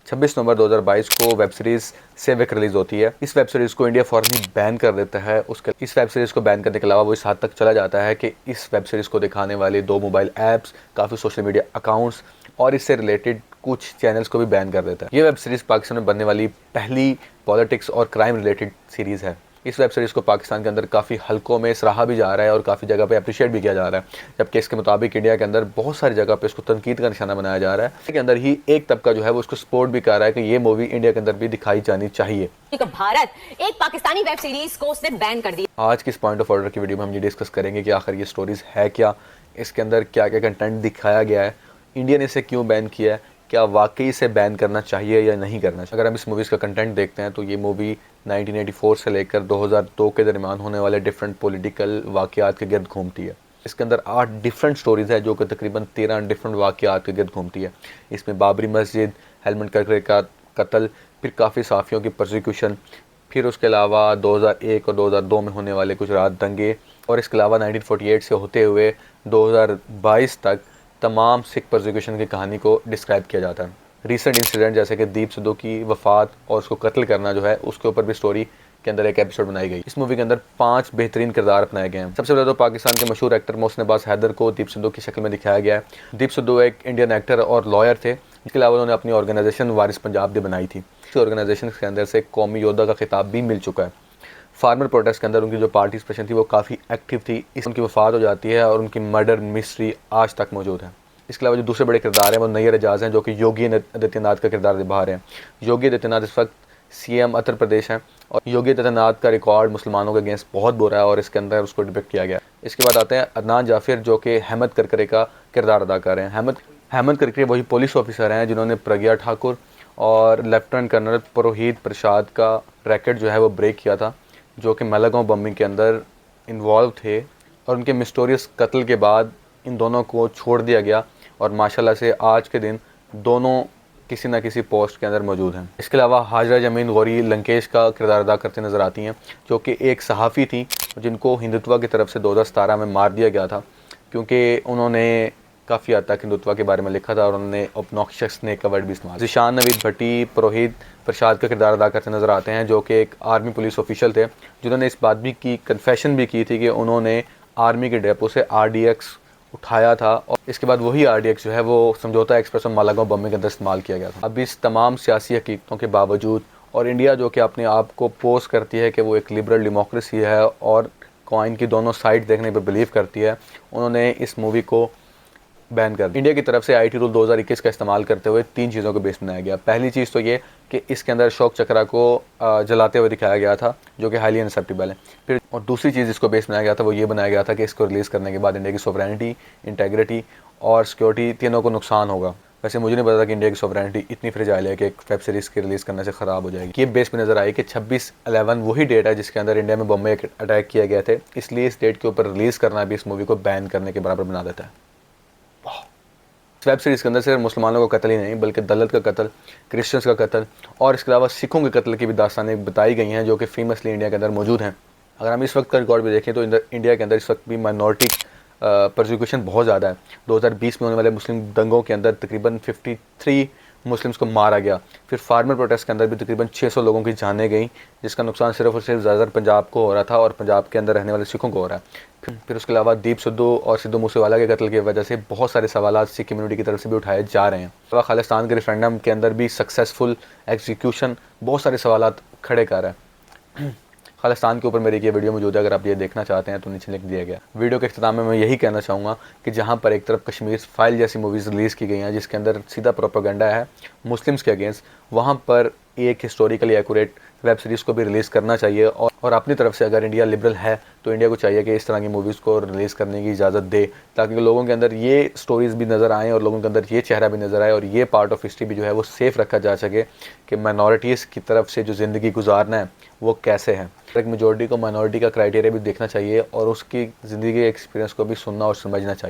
26 नवंबर 2022 को web series सेविक release होती है। इस वेब सीरीज को इंडिया फौरन ही बैन कर देता है। इस वेब सीरीज को बैन करने के अलावा वो इस हद तक चला जाता है कि इस वेब सीरीज को दिखाने वाले 2 मोबाइल ऐप्स, काफ़ी सोशल मीडिया अकाउंट्स और इससे रिलेटेड कुछ चैनल्स को भी बैन कर देता है। ये वेब सीरीज पाकिस्तान में बनने वाली पहली पॉलिटिक्स और क्राइम रिलेटेड सीरीज़ है। इस वेब सीरीज़ को पाकिस्तान के अंदर काफ़ी हलकों में सराहा भी जा रहा है और काफ़ी जगह पे अप्रिशिएट भी किया जा रहा है, जबकि इसके मुताबिक इंडिया के अंदर बहुत सारी जगह पे इसको तनकीद का निशाना बनाया जा रहा है। इसके अंदर ही एक तबका जो है वो इसको सपोर्ट भी कर रहा है कि ये मूवी इंडिया के अंदर भी दिखाई जानी चाहिए। भारत एक पाकिस्तानी वेब सीरीज को उसने बैन कर दिया। आज की इस पॉइंट ऑफ ऑर्डर की वीडियो में हम ये डिस्कस करेंगे कि आखिर ये स्टोरीज है क्या, इसके अंदर क्या क्या कंटेंट दिखाया गया है, इंडिया ने इसे क्यों बैन किया है, क्या वाकई इसे बैन करना चाहिए या नहीं करना चाहिए। अगर हम इस मूवीज़ का कंटेंट देखते हैं तो ये मूवी 1984 से लेकर 2002 के दरमियान होने वाले डिफरेंट पॉलिटिकल वाक़यात के गिर्द घूमती है। इसके अंदर 8 डिफरेंट स्टोरीज़ है जो कि तकरीबन 13 डिफरेंट वाक़यात के गिर्द घूमती है। इसमें बाबरी मस्जिद, हेलमेट करके का कत्ल, फिर काफ़ी सहाफ़ियों की प्रोसिक्यूशन, फिर उसके अलावा 2001 और 2002 में होने वाले कुछ रात दंगे, और इसके अलावा 1948 से होते हुए 2022 तक तमाम सिख प्रोसिक्यूशन की कहानी को डिस्क्राइब किया जाता है। रीसेंट इंसिडेंट जैसे कि दीप सिद्धू की वफ़ात और उसको कत्ल करना जो है, उसके ऊपर भी स्टोरी के अंदर एक एपिसोड बनाई गई। इस मूवी के अंदर 5 बेहतरीन किरदार अपनाए गए हैं। सबसे पहले तो पाकिस्तान के मशहूर एक्टर मोहसिन अब्बास हैदर को दीप सिद्धू की शक्ल में दिखाया गया है। दीप सिद्धू एक इंडियन एक्टर और लॉयर थे। इसके अलावा उन्होंने अपनी ऑर्गेनाइजेशन वारिस पंजाब भी बनाई थी। इस ऑर्गेनाइजेशन के अंदर से कौमी योद्धा का खिताब भी मिल चुका है। फार्मर प्रोटेस्ट के अंदर उनकी जो पार्टिसिपेशन थी वो काफ़ी एक्टिव थी। उनकी वफ़ात हो जाती है और उनकी मर्डर मिस्ट्री आज तक मौजूद है। इसके अलावा जो दूसरे बड़े किरदार हैं वो नैयर एजाज हैं, जो कि योगी आदित्यनाथ का किरदार निभा रहे हैं। योगी आदित्यनाथ इस वक्त CM उत्तर प्रदेश हैं और योगी आदित्यनाथ का रिकॉर्ड मुसलमानों के अगेंस्ट बहुत बुरा है और इसके अंदर उसको डिपिक्ट किया गया है। इसके बाद आते हैं अदनान जाफिर, जो कि हेमंत करकरे का किरदार अदा कर रहे हैं। हेमंत करकरे वही पुलिस ऑफिसर हैं जिन्होंने प्रज्ञा ठाकुर और लेफ्टिनेंट कर्नल पुरोहित प्रसाद का रैकेट जो है वो ब्रेक किया था, जो कि मेलागांव बम्बिंग के अंदर इन्वॉल्व थे, और उनके मिस्टीरियस कत्ल के बाद इन दोनों को छोड़ दिया गया और माशाल्लाह से आज के दिन दोनों किसी न किसी पोस्ट के अंदर मौजूद हैं। इसके अलावा हाजरा जमीन गौरी लंकेश का किरदार अदा करते नज़र आती हैं, जो कि एक सहाफ़ी थी जिनको हिंदुत्व की तरफ से 2017 में मार दिया गया था, क्योंकि उन्होंने काफ़ी हद तक हिंदुत्व के बारे में लिखा था और उन्होंने ऑब्नॉक्शियस स्नेक का वर्ड भी इस्तेमाल। ज़ीशान नवीद भट्टी पुरोहित प्रसाद का किरदार अदा करते नज़र आते हैं, जो कि एक आर्मी पुलिस ऑफिशियल थे, जिन्होंने इस बात भी की कन्फेशन भी की थी कि उन्होंने आर्मी के डेपो से RDX उठाया था और इसके बाद वही RDX जो है वो समझौता एक्सप्रेस और मालागांव बम्बिंग के अंदर इस्तेमाल किया गया था। अब इस तमाम सियासी हकीकतों के बावजूद और इंडिया जो कि अपने आप को पोस्ट करती है कि वो एक लिबरल डेमोक्रेसी है और कॉइन की दोनों साइड देखने पर बिलीव करती है, उन्होंने इस मूवी को बैन कर दिया। इंडिया की तरफ से IT रूल 2021 का इस्तेमाल करते हुए 3 चीज़ों को बेस बनाया गया। पहली चीज़ तो ये कि इसके अंदर अशोक चक्रा को जलाते हुए दिखाया गया था, जो कि हाईली अनएक्सेप्टेबल है। फिर और दूसरी चीज़ इसको बेस बनाया गया था वो ये बनाया गया था कि इसको रिलीज़ करने के बाद इंडिया की सोवरेनिटी, इंटेग्रिटी और सिक्योरिटी तीनों को नुकसान होगा। वैसे मुझे नहीं पता था कि इंडिया की सोवरेनिटी इतनी फ्रेजाइल है कि एक वेब सीरीज़ के रिलीज़ करने से ख़राब हो जाएगी। ये बेस पे नज़र आई कि 26/11 वही डेट है जिसके अंदर इंडिया में बम्बे अटैक किए गए थे, इसलिए इस डेट के ऊपर रिलीज़ करना भी इस मूवी को बैन करने के बराबर बना देता है। वेब सीरीज़ के अंदर सिर्फ मुसलमानों का कत्ल ही नहीं बल्कि दलित का कत्ल, क्रिश्चियंस का कत्ल और इसके अलावा सिखों के कत्ल की भी दास्तानें बताई गई हैं, जो कि फेमसली इंडिया के अंदर मौजूद हैं। अगर हम इस वक्त का रिकॉर्ड भी देखें तो इंडिया के अंदर इस वक्त भी माइनॉरिटी प्रोसिक्यूशन बहुत ज़्यादा है। 2020 में होने वाले मुस्लिम दंगों के अंदर तकरीबन 53 मुस्लिम्स को मारा गया। फिर फार्मर प्रोटेस्ट के अंदर भी तकरीबन 600 लोगों की जानें गई, जिसका नुकसान सिर्फ और सिर्फ ज़्यादातर पंजाब को हो रहा था और पंजाब के अंदर रहने वाले सिखों को हो रहा है। फिर उसके अलावा दीप सिद्धू और सिद्धू मूसेवाला के कत्ल की वजह से बहुत सारे सवाल सिख कम्युनिटी की तरफ से भी उठाए जा रहे हैं। खालिस्तान के रेफरेंडम के अंदर भी सक्सेसफुल एग्जीक्यूशन बहुत सारे सवाल खड़े कर रहा है। खालिस्तान के ऊपर मेरी ये वीडियो मौजूद है, अगर आप ये देखना चाहते हैं तो नीचे लिंक दिया गया। वीडियो के इख्तिताम में मैं यही कहना चाहूँगा कि जहाँ पर एक तरफ कश्मीर फाइल जैसी मूवीज़ रिलीज़ की गई हैं जिसके अंदर सीधा प्रोपेगेंडा है मुस्लिम्स के अगेंस्ट, वहाँ पर एक हिस्टोरिकली एक्यूरेट वेब सीरीज़ को भी रिलीज़ करना चाहिए। और अपनी तरफ से अगर इंडिया लिबरल है तो इंडिया को चाहिए कि इस तरह की मूवीज़ को रिलीज़ करने की इजाज़त दे, ताकि लोगों के अंदर ये स्टोरीज़ भी नज़र आएँ और लोगों के अंदर ये चेहरा भी नज़र आए और ये पार्ट ऑफ हिस्ट्री भी जो है वो सेफ़ रखा जा सके कि माइनॉरिटीज़ की तरफ से जो ज़िंदगी गुजारना है वो कैसे है। एक मेजॉरिटी को माइनॉरिटी का क्राइटेरिया भी देखना चाहिए और उसकी ज़िंदगी के एक्सपीरियंस को भी सुनना और समझना चाहिए।